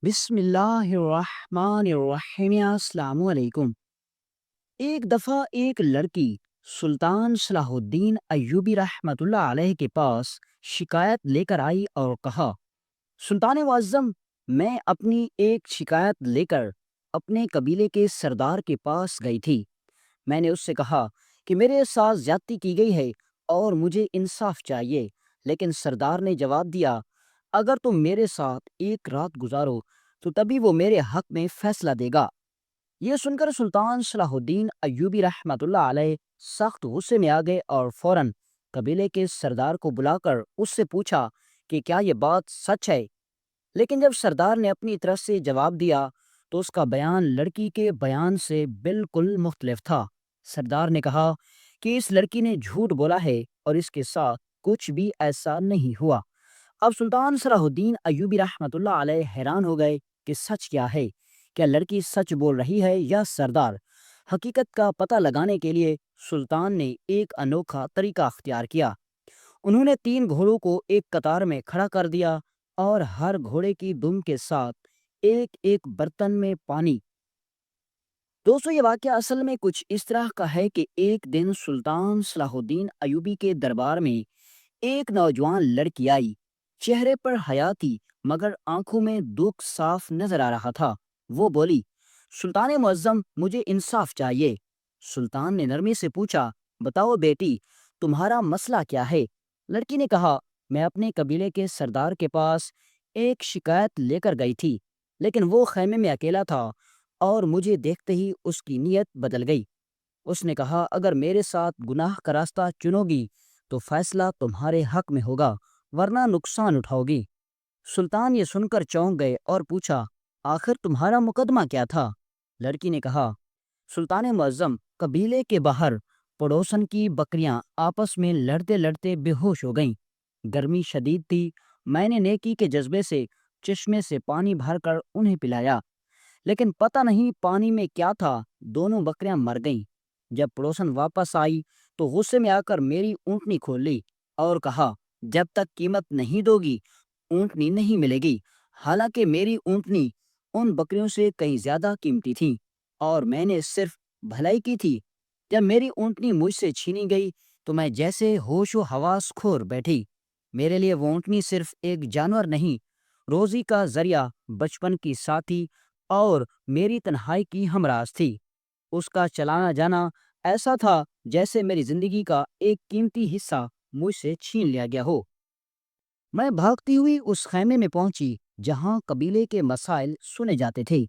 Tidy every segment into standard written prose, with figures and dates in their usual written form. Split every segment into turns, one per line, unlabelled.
بسم اللہ الرحمن الرحیم، السلام علیکم۔ ایک دفعہ ایک لڑکی سلطان صلاح الدین ایوبی رحمۃ اللہ علیہ کے پاس شکایت لے کر آئی اور کہا: سلطان معظم، میں اپنی ایک شکایت لے کر اپنے قبیلے کے سردار کے پاس گئی تھی۔ میں نے اس سے کہا کہ میرے ساتھ زیادتی کی گئی ہے اور مجھے انصاف چاہیے، لیکن سردار نے جواب دیا: اگر تم میرے ساتھ ایک رات گزارو تو تبھی وہ میرے حق میں فیصلہ دے گا۔ یہ سن کر سلطان صلاح الدین ایوبی رحمۃ اللہ علیہ سخت غصے میں آ گئے اور فوراً قبیلے کے سردار کو بلا کر اس سے پوچھا کہ کیا یہ بات سچ ہے۔ لیکن جب سردار نے اپنی طرف سے جواب دیا تو اس کا بیان لڑکی کے بیان سے بالکل مختلف تھا۔ سردار نے کہا کہ اس لڑکی نے جھوٹ بولا ہے اور اس کے ساتھ کچھ بھی ایسا نہیں ہوا۔ اب سلطان صلاح الدین ایوبی رحمۃ اللہ علیہ حیران ہو گئے کہ سچ کیا ہے، کیا لڑکی سچ بول رہی ہے یا سردار؟ حقیقت کا پتہ لگانے کے لیے سلطان نے ایک انوکھا طریقہ اختیار کیا۔ انہوں نے 3 گھوڑوں کو ایک قطار میں کھڑا کر دیا اور ہر گھوڑے کی دم کے ساتھ ایک ایک برتن میں پانی۔ دوستو، یہ واقعہ اصل میں کچھ اس طرح کا ہے کہ ایک دن سلطان صلاح الدین ایوبی کے دربار میں ایک نوجوان لڑکی آئی۔ چہرے پر حیا تھی مگر آنکھوں میں دکھ صاف نظر آ رہا تھا۔ وہ بولی: سلطان معظم، مجھے انصاف چاہیے۔ سلطان نے نرمی سے پوچھا: بتاؤ بیٹی، تمہارا مسئلہ کیا ہے؟ لڑکی نے کہا: میں اپنے قبیلے کے سردار کے پاس ایک شکایت لے کر گئی تھی، لیکن وہ خیمے میں اکیلا تھا اور مجھے دیکھتے ہی اس کی نیت بدل گئی۔ اس نے کہا: اگر میرے ساتھ گناہ کا راستہ چنو گی تو فیصلہ تمہارے حق میں ہوگا، ورنہ نقصان اٹھاؤ گی۔ سلطان یہ سن کر چونک گئے اور پوچھا: آخر تمہارا مقدمہ کیا تھا؟ لڑکی نے کہا: سلطان معظم، قبیلے کے باہر پڑوسن کی بکریاں آپس میں لڑتے لڑتے بے ہوش ہو گئیں۔ گرمی شدید تھی، میں نے نیکی کے جذبے سے چشمے سے پانی بھر کر انہیں پلایا، لیکن پتہ نہیں پانی میں کیا تھا، دونوں بکریاں مر گئیں۔ جب پڑوسن واپس آئی تو غصے میں آ کر میری اونٹنی کھول لی اور کہا: جب تک قیمت نہیں دو گی اونٹنی نہیں ملے گی۔ حالانکہ میری اونٹنی ان بکریوں سے کہیں زیادہ قیمتی تھی اور میں نے صرف بھلائی کی تھی۔ جب میری اونٹنی مجھ سے چھینی گئی تو میں جیسے ہوش و حواس کھور بیٹھی۔ میرے لیے وہ اونٹنی صرف ایک جانور نہیں، روزی کا ذریعہ، بچپن کی ساتھی اور میری تنہائی کی ہمراز تھی۔ اس کا چلانا جانا ایسا تھا جیسے میری زندگی کا ایک قیمتی حصہ مجھ سے چھین لیا گیا ہو۔ میں بھاگتی ہوئی اس خیمے میں پہنچی جہاں قبیلے کے مسائل سنے جاتے تھے،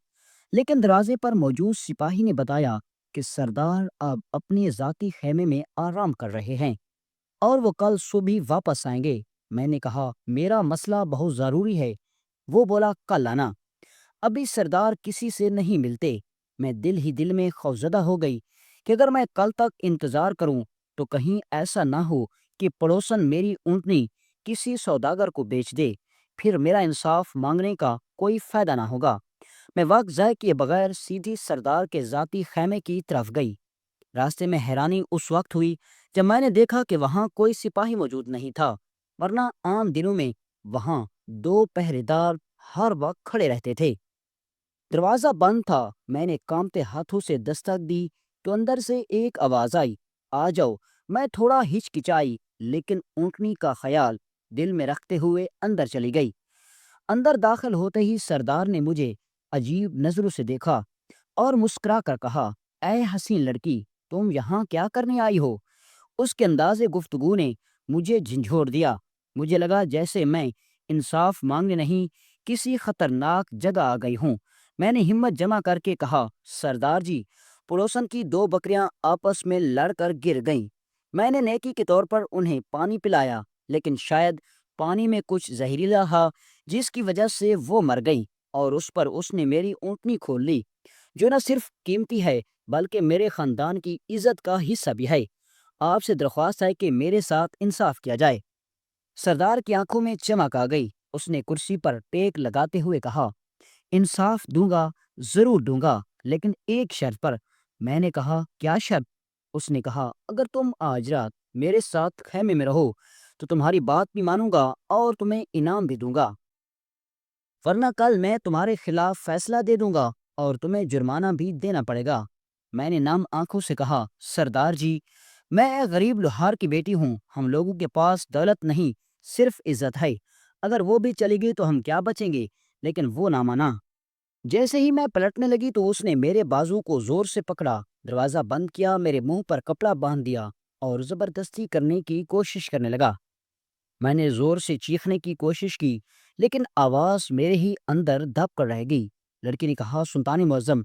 لیکن دروازے پر موجود سپاہی نے بتایا کہ سردار اب اپنے ذاتی خیمے میں آرام کر رہے ہیں اور وہ کل صبح واپس آئیں گے۔ میں نے کہا: میرا مسئلہ بہت ضروری ہے۔ وہ بولا: کل آنا، ابھی سردار کسی سے نہیں ملتے۔ میں دل میں خوفزدہ ہو گئی کہ اگر میں کل تک انتظار کروں تو کہیں ایسا نہ ہو کہ پڑوسن میری اونٹنی کسی سوداگر کو بیچ دے، پھر میرا انصاف مانگنے کا کوئی فائدہ نہ ہوگا۔ میں وقت ضائع کیے بغیر سیدھی سردار کے ذاتی خیمے کی طرف گئی۔ راستے میں حیرانی اس وقت ہوئی جب میں نے دیکھا کہ وہاں کوئی سپاہی موجود نہیں تھا، ورنہ عام دنوں میں وہاں 2 پہرے دار ہر وقت کھڑے رہتے تھے۔ دروازہ بند تھا۔ میں نے کانپتے ہاتھوں سے دستک دی تو اندر سے ایک آواز آئی: آ جاؤ۔ میں تھوڑا ہچکچائی لیکن اونٹنی کا خیال دل میں رکھتے ہوئے اندر چلی گئی۔ اندر داخل ہوتے ہی سردار نے مجھے عجیب نظروں سے دیکھا اور مسکرا کر کہا: اے حسین لڑکی، تم یہاں کیا کرنے آئی ہو؟ اس کے انداز گفتگو نے مجھے جھنجھوڑ دیا۔ مجھے لگا جیسے میں انصاف مانگنے نہیں، کسی خطرناک جگہ آ گئی ہوں۔ میں نے ہمت جمع کر کے کہا: سردار جی، پڑوسن کی 2 بکریاں آپس میں لڑ کر گر گئیں۔ میں نے نیکی کے طور پر انہیں پانی پلایا، لیکن شاید پانی میں کچھ زہریلا تھا جس کی وجہ سے وہ مر گئیں، اور اس پر اس نے میری اونٹنی کھول لی، جو نہ صرف قیمتی ہے بلکہ میرے خاندان کی عزت کا حصہ بھی ہے۔ آپ سے درخواست ہے کہ میرے ساتھ انصاف کیا جائے۔ سردار کی آنکھوں میں چمک آ گئی۔ اس نے کرسی پر ٹیک لگاتے ہوئے کہا: انصاف دوں گا، ضرور دوں گا، لیکن ایک شرط پر۔ میں نے کہا: کیا شرط؟ اس نے کہا: اگر تم آج رات میرے ساتھ خیمے میں رہو تو تمہاری بات بھی مانوں گا اور تمہیں انعام بھی دوں گا۔ ورنہ کل میں تمہارے خلاف فیصلہ دے دوں گا اور تمہیں جرمانہ بھی دینا پڑے گا۔ میں نے نم آنکھوں سے کہا، سردار جی، میں ایک غریب لوہار کی بیٹی ہوں، ہم لوگوں کے پاس دولت نہیں، صرف عزت ہے، اگر وہ بھی چلی گئی تو ہم کیا بچیں گے؟ لیکن وہ نہ مانا۔ جیسے ہی میں پلٹنے لگی تو اس نے میرے بازو کو زور سے پکڑا، دروازہ بند کیا، میرے منہ پر کپڑا باندھ دیا اور زبردستی کرنے کی کوشش کرنے لگا۔ میں نے زور سے چیخنے کی کوشش کی لیکن آواز میرے ہی اندر دب کر رہ گئی۔ لڑکی نے کہا، سلطان معظم،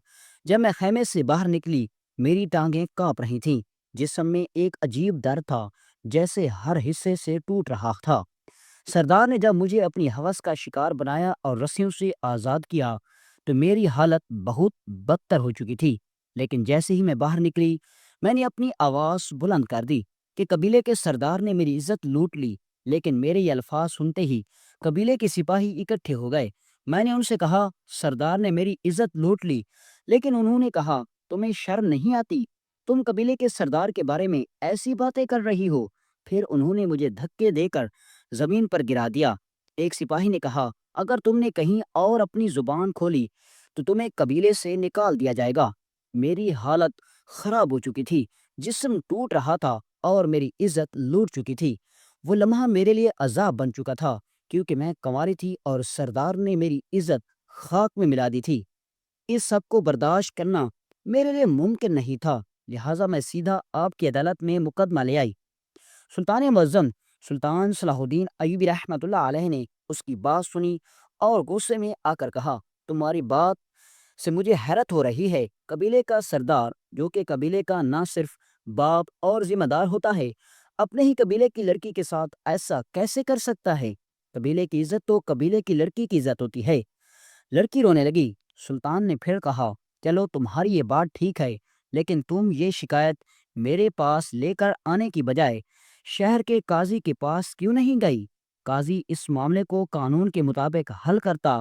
جب میں خیمے سے باہر نکلی میری ٹانگیں کانپ رہی تھیں، جسم میں ایک عجیب درد تھا جیسے ہر حصے سے ٹوٹ رہا تھا۔ سردار نے جب مجھے اپنی ہوس کا شکار بنایا اور رسیوں سے آزاد کیا تو میری حالت بہت بدتر ہو چکی تھی، لیکن جیسے ہی میں باہر نکلی میں نے اپنی آواز بلند کر دی کہ قبیلے کے سردار نے میری عزت لوٹ لی۔ لیکن میرے یہ الفاظ سنتے ہی قبیلے کے سپاہی اکٹھے ہو گئے۔ میں نے ان سے کہا، سردار نے میری عزت لوٹ لی، لیکن انہوں نے کہا، تمہیں شرم نہیں آتی؟ تم قبیلے کے سردار کے بارے میں ایسی باتیں کر رہی ہو؟ پھر انہوں نے مجھے دھکے دے کر زمین پر گرا دیا۔ ایک سپاہی نے کہا، اگر تم نے کہیں اور اپنی زبان کھولی تو تمہیں قبیلے سے نکال دیا جائے گا۔ میری حالت خراب ہو چکی تھی، جسم ٹوٹ رہا تھا اور میری عزت لوٹ چکی تھی۔ وہ لمحہ میرے لیے عذاب بن چکا تھا کیونکہ میں کنواری تھی اور سردار نے میری عزت خاک میں ملا دی تھی۔ اس سب کو برداشت کرنا میرے لیے ممکن نہیں تھا، لہٰذا میں سیدھا آپ کی عدالت میں مقدمہ لے آئی۔ سلطان معظم، سلطان صلاح الدین ایوبی رحمۃ اللہ علیہ نے اس کی بات سنی اور غصے میں آ کر کہا، تمہاری بات سے مجھے حیرت ہو رہی ہے۔ قبیلے کا سردار جو کہ قبیلے کا نہ صرف باپ اور ذمہ دار ہوتا ہے، اپنے ہی قبیلے کی لڑکی کے ساتھ ایسا کیسے کر سکتا ہے؟ قبیلے کی عزت تو قبیلے کی لڑکی کی عزت ہوتی ہے۔ لڑکی رونے لگی۔ سلطان نے پھر کہا، چلو تمہاری یہ بات ٹھیک ہے، لیکن تم یہ شکایت میرے پاس لے کر آنے کی بجائے شہر کے قاضی کے پاس کیوں نہیں گئی؟ قاضی اس معاملے کو قانون کے مطابق حل کرتا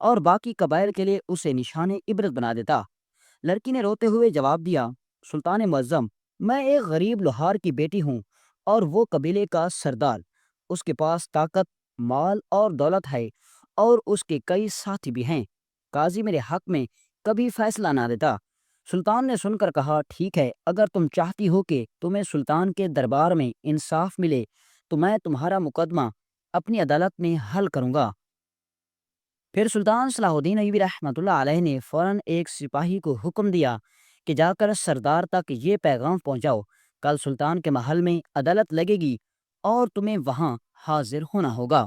اور باقی قبائل کے لیے اسے نشان عبرت بنا دیتا۔ لڑکی نے روتے ہوئے جواب دیا، سلطان معظم، میں ایک غریب لوہار کی بیٹی ہوں اور وہ قبیلے کا سردار، اس کے پاس طاقت، مال اور دولت ہے اور اس کے کئی ساتھی بھی ہیں۔ قاضی میرے حق میں کبھی فیصلہ نہ دیتا۔ سلطان نے سن کر کہا، ٹھیک ہے، اگر تم چاہتی ہو کہ تمہیں سلطان کے دربار میں انصاف ملے تو میں تمہارا مقدمہ اپنی عدالت میں حل کروں گا۔ پھر سلطان صلاح الدین ایوبی رحمۃ اللہ علیہ نے فوراً ایک سپاہی کو حکم دیا کہ جا کر سردار تک یہ پیغام پہنچاؤ، کل سلطان کے محل میں عدالت لگے گی اور تمہیں وہاں حاضر ہونا ہوگا۔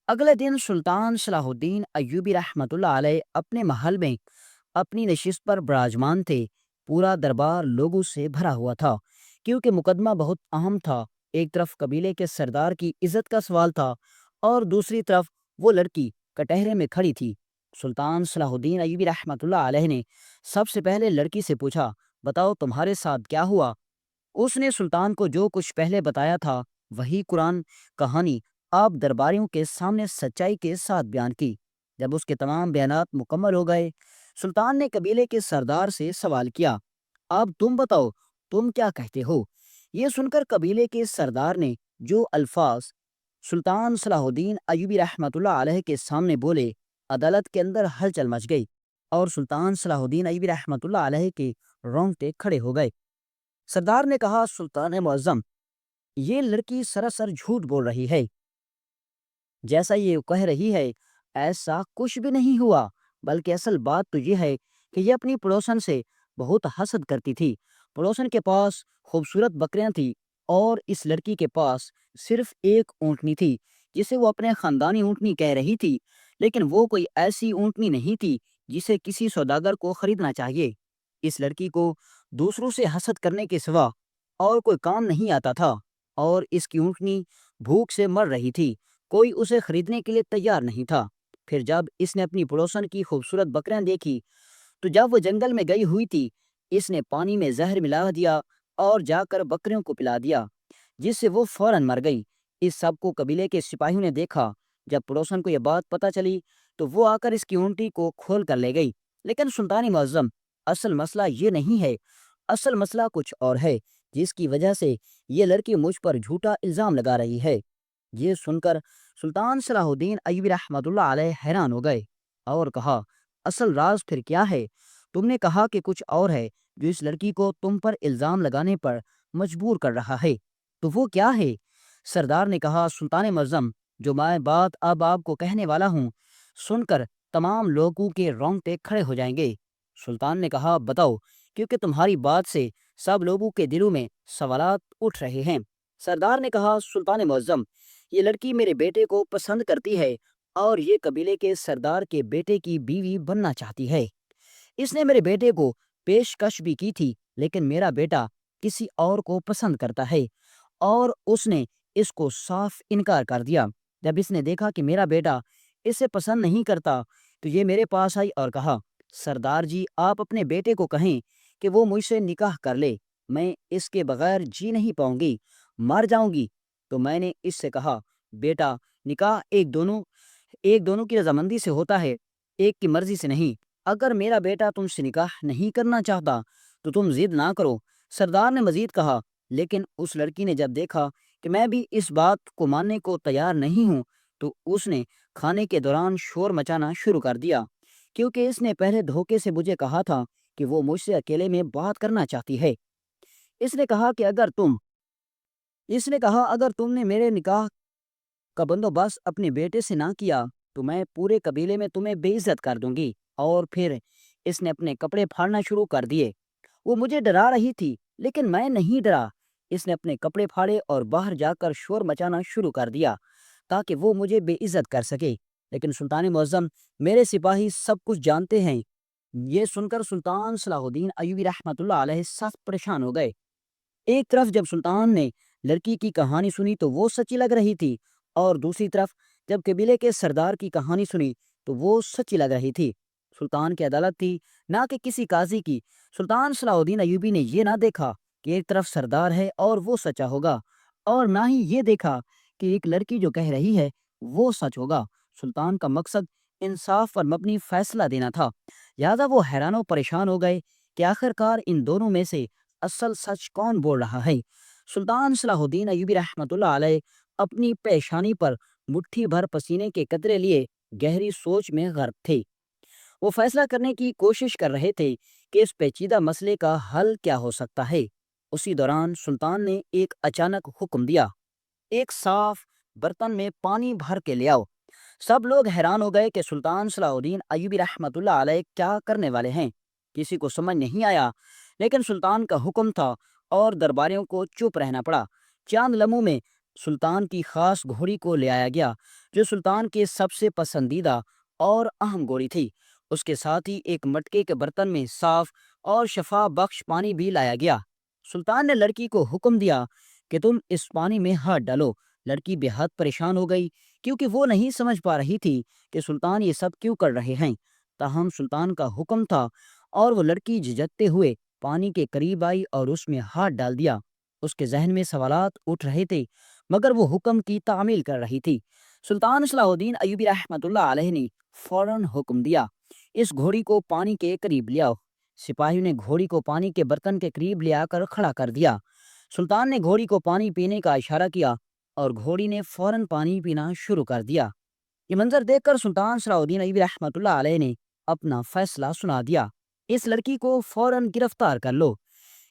اگلے دن سلطان صلاح الدین ایوبی رحمۃ اللہ علیہ اپنے محل میں اپنی نشست پر براجمان تھے۔ پورا دربار لوگوں سے بھرا ہوا تھا کیونکہ مقدمہ بہت اہم تھا۔ ایک طرف قبیلے کے سردار کی عزت کا سوال تھا اور دوسری طرف وہ لڑکی کٹہرے میں کھڑی تھی۔ سلطان صلاح الدین ایوبی رحمۃ اللہ علیہ نے سب سے پہلے لڑکی سے پوچھا، بتاؤ تمہارے ساتھ کیا ہوا؟ اس نے سلطان کو جو کچھ پہلے بتایا تھا وہی قرآن کہانی آپ درباریوں کے سامنے سچائی کے ساتھ بیان کی۔ جب اس کے تمام بیانات مکمل ہو گئے، سلطان نے قبیلے کے سردار سے سوال کیا، اب تم بتاؤ تم کیا کہتے ہو؟ یہ سن کر قبیلے کے سردار نے جو الفاظ سلطان صلاح الدین ایوبی رحمۃ اللہ علیہ کے سامنے بولے، عدالت کے اندر ہلچل مچ گئی اور سلطان صلاح الدین ایوبی رحمۃ اللہ علیہ کے رونگٹے کھڑے ہو گئے۔ سردار نے کہا، سلطان معظم، یہ لڑکی سراسر جھوٹ بول رہی ہے، جیسا یہ کہہ رہی ہے ایسا کچھ بھی نہیں ہوا، بلکہ اصل بات تو یہ ہے کہ یہ اپنی پڑوسن سے بہت حسد کرتی تھی۔ پڑوسن کے پاس خوبصورت بکریاں تھیں اور اس لڑکی کے پاس صرف ایک اونٹنی تھی جسے وہ اپنے خاندانی اونٹنی کہہ رہی تھی، لیکن وہ کوئی ایسی اونٹنی نہیں تھی جسے کسی سوداگر کو خریدنا چاہیے۔ اس لڑکی کو دوسروں سے حسد کرنے کے سوا اور کوئی کام نہیں آتا تھا اور اس کی اونٹنی بھوک سے مر رہی تھی، کوئی اسے خریدنے کے لیے تیار نہیں تھا۔ پھر جب اس نے اپنی پڑوسن کی خوبصورت بکریاں دیکھی تو جب وہ جنگل میں گئی ہوئی تھی، اس نے پانی میں زہر ملا دیا اور جا کر بکریوں کو پلا دیا، جس سے وہ فوراً مر گئی۔ اس سب کو قبیلے کے سپاہیوں نے دیکھا۔ جب پڑوسن کو یہ بات پتہ چلی تو وہ آ کر اس کی اونٹی کو کھول کر لے گئی۔ لیکن سلطان معظم، اصل مسئلہ یہ نہیں ہے، اصل مسئلہ کچھ اور ہے جس کی وجہ سے یہ لڑکی مجھ پر جھوٹا الزام لگا رہی ہے۔ یہ سن کر سلطان صلاح الدین ایوبی رحمۃ اللہ علیہ حیران ہو گئے اور کہا، اصل راز پھر کیا ہے؟ تم نے کہا کہ کچھ اور ہے جو اس لڑکی کو تم پر الزام لگانے پر مجبور کر رہا ہے، تو وہ کیا ہے؟ سردار نے کہا، سلطان معظم، جو میں بات اب آپ کو کہنے والا ہوں، سن کر تمام لوگوں کے رونگٹے کھڑے ہو جائیں گے۔ سلطان نے کہا، بتاؤ، کیونکہ تمہاری بات سے سب لوگوں کے دلوں میں سوالات اٹھ رہے ہیں۔ سردار نے کہا، سلطان معظم، یہ لڑکی میرے بیٹے کو پسند کرتی ہے اور یہ قبیلے کے سردار کے بیٹے کی بیوی بننا چاہتی ہے۔ اس نے میرے بیٹے کو پیشکش بھی کی تھی، لیکن میرا بیٹا کسی اور کو پسند کرتا ہے اور اس نے اس کو صاف انکار کر دیا۔ جب اس نے دیکھا کہ میرا بیٹا اسے پسند نہیں کرتا تو یہ میرے پاس آئی اور کہا، سردار جی، آپ اپنے بیٹے کو کہیں کہ وہ مجھ سے نکاح کر لے، میں اس کے بغیر جی نہیں پاؤں گی، مر جاؤں گی۔ تو میں نے اس سے کہا، بیٹا، نکاح ایک دونوں کی رضامندی سے ہوتا ہے، ایک کی مرضی سے نہیں۔ اگر میرا بیٹا تم سے نکاح نہیں کرنا چاہتا تو تم ضد نہ کرو۔ سردار نے مزید کہا، لیکن اس لڑکی نے جب دیکھا کہ میں بھی اس بات کو ماننے کو تیار نہیں ہوں تو اس نے کھانے کے دوران شور مچانا شروع کر دیا، کیونکہ اس نے پہلے دھوکے سے مجھے کہا تھا کہ وہ مجھ سے اکیلے میں بات کرنا چاہتی ہے۔ اس نے کہا کہ اگر تم نے میرے نکاح کا بندوبست اپنے بیٹے سے نہ کیا تو میں پورے قبیلے میں تمہیں بے عزت کر دوں گی۔ اور پھر اس نے اپنے کپڑے پھاڑنا شروع کر دیے۔ وہ مجھے ڈرا رہی تھی لیکن میں نہیں ڈرا۔ اس نے اپنے کپڑے پھاڑے اور باہر جا کر شور مچانا شروع کر دیا تاکہ وہ مجھے بے عزت کر سکے، لیکن سلطان معظم، میرے سپاہی سب کچھ جانتے ہیں۔ یہ سن کر سلطان صلاح الدین ایوبی رحمۃ اللہ علیہ سخت پریشان ہو گئے۔ ایک طرف جب سلطان نے لڑکی کی کہانی سنی تو وہ سچی لگ رہی تھی، اور دوسری طرف جب قبیلے کے سردار کی کہانی سنی تو وہ سچی لگ رہی تھی۔ سلطان کی عدالت تھی، نہ کہ کسی قاضی کی۔ سلطان صلاح الدین ایوبی نے یہ نہ دیکھا کہ ایک طرف سردار ہے اور وہ سچا ہوگا، اور نہ ہی یہ دیکھا کہ ایک لڑکی جو کہہ رہی ہے وہ سچ ہوگا۔ سلطان کا مقصد انصاف پر مبنی فیصلہ دینا تھا، لہذا وہ حیران و پریشان ہو گئے کہ آخرکار ان دونوں میں سے اصل سچ کون بول رہا ہے۔ سلطان صلاح الدین ایوبی رحمۃ اللہ علیہ اپنی پیشانی پر مٹھی بھر پسینے کے قطرے لیے گہری سوچ میں غرق تھے۔ وہ فیصلہ کرنے کی کوشش کر رہے تھے کہ اس پیچیدہ مسئلے کا حل کیا ہو سکتا ہے۔ اسی دوران سلطان نے ایک اچانک حکم دیا، ایک صاف برتن میں پانی بھر کے لے آؤ۔ سب لوگ حیران ہو گئے کہ سلطان صلاح الدین ایوبی رحمۃ اللہ علیہ کیا کرنے والے ہیں۔ کسی کو سمجھ نہیں آیا، لیکن سلطان کا حکم تھا اور درباریوں کو چپ رہنا پڑا۔ چند لمحوں میں سلطان کی خاص گھوڑی کو لے آیا گیا، جو سلطان کے سب سے پسندیدہ اور اہم گھوڑی تھی۔ اس کے ساتھ ہی ایک مٹکے کے برتن میں صاف اور شفا بخش پانی بھی لایا گیا۔ سلطان نے لڑکی کو حکم دیا کہ تم اس پانی میں ہاتھ ڈالو۔ لڑکی بے حد پریشان ہو گئی کیونکہ وہ نہیں سمجھ پا رہی تھی کہ سلطان یہ سب کیوں کر رہے ہیں۔ تاہم سلطان کا حکم تھا اور وہ لڑکی جھجکتے ہوئے پانی کے قریب آئی اور اس میں ہاتھ ڈال دیا۔ اس کے ذہن میں سوالات اٹھ رہے تھے مگر وہ حکم کی تعمیل کر رہی تھی۔ سلطان صلاح الدین ایوبی رحمۃ اللہ علیہ نے فوراً حکم دیا، اس گھوڑی کو پانی کے قریب لے آؤ۔ سپاہیوں نے گھوڑی کو پانی کے برتن کے قریب لے آ کر کھڑا کر دیا۔ سلطان نے گھوڑی کو پانی پینے کا اشارہ کیا اور گھوڑی نے فوراً پانی پینا شروع کر دیا۔ یہ منظر دیکھ کر سلطان صلاح الدین ایوبی رحمۃ اللہ علیہ نے اپنا فیصلہ سنا دیا، اس لڑکی کو فوراً گرفتار کر لو،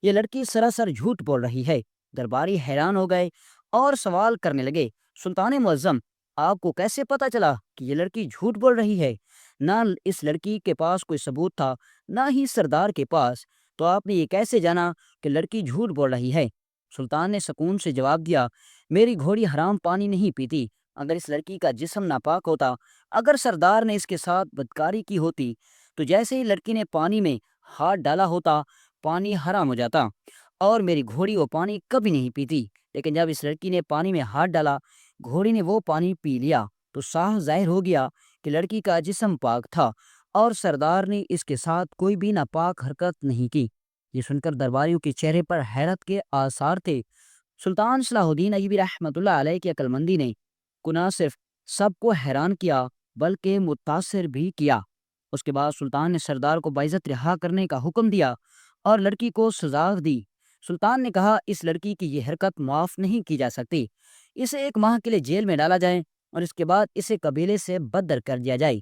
یہ لڑکی سراسر جھوٹ بول رہی ہے۔ درباری حیران ہو گئے اور سوال کرنے لگے، سلطان معظم، آپ کو کیسے پتا چلا کہ یہ لڑکی جھوٹ بول رہی ہے؟ نہ اس لڑکی کے پاس کوئی ثبوت تھا، نہ ہی سردار کے پاس، تو آپ نے یہ کیسے جانا کہ لڑکی جھوٹ بول رہی ہے؟ سلطان نے سکون سے جواب دیا، میری گھوڑی حرام پانی نہیں پیتی۔ اگر اس لڑکی کا جسم ناپاک ہوتا، اگر سردار نے اس کے ساتھ بدکاری کی ہوتی تو جیسے ہی لڑکی نے پانی میں ہاتھ ڈالا ہوتا پانی حرام ہو جاتا، اور میری گھوڑی وہ پانی کبھی نہیں پیتی۔ لیکن جب اس لڑکی نے پانی میں ہاتھ ڈالا، گھوڑی نے وہ پانی پی لیا، تو صاف ظاہر ہو گیا کہ لڑکی کا جسم پاک تھا اور سردار نے اس کے ساتھ کوئی بھی ناپاک حرکت نہیں کی۔ یہ سن کر درباریوں کے چہرے پر حیرت کے آثار تھے۔ سلطان صلاح الدین ایوبی رحمۃ اللہ علیہ کی عقل مندی نے نہ صرف سب کو حیران کیا بلکہ متاثر بھی کیا۔ اس کے بعد سلطان نے سردار کو باعزت رہا کرنے کا حکم دیا اور لڑکی کو سزا دی۔ سلطان نے کہا، اس لڑکی کی یہ حرکت معاف نہیں کی جا سکتی، اسے 1 ماہ کے لیے جیل میں ڈالا جائے اور اس کے بعد اسے قبیلے سے بدر کر دیا جائے۔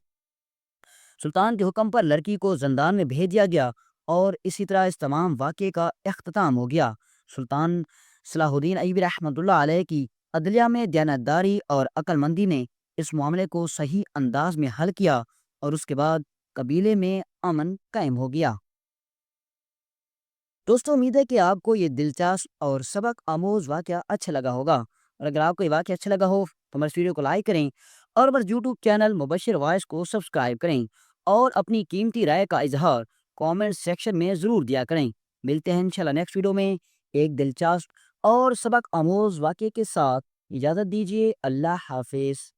سلطان کے حکم پر لڑکی کو زندان میں بھیج دیا گیا اور اسی طرح اس تمام واقعے کا اختتام ہو گیا۔ سلطان صلاح الدین ایوبی رحمۃ اللہ علیہ کی عدلیہ میں دیانتداری اور عقل مندی نے اس معاملے کو صحیح انداز میں حل کیا اور اس کے بعد قبیلے میں امن قائم ہو گیا۔ دوستوں، امید ہے کہ آپ کو یہ دلچسپ اور سبق آموز واقعہ اچھا لگا ہوگا، اور اگر آپ کو یہ واقعہ اچھا لگا ہو تو ہمارے ویڈیو کو لائک کریں اور ہمارے یوٹیوب چینل مبشر وائس کو سبسکرائب کریں اور اپنی قیمتی رائے کا اظہار کامنٹ سیکشن میں ضرور دیا کریں۔ ملتے ہیں انشاءاللہ نیکسٹ ویڈیو میں ایک دلچسپ اور سبق آموز واقعے کے ساتھ۔ اجازت دیجیے، اللہ حافظ۔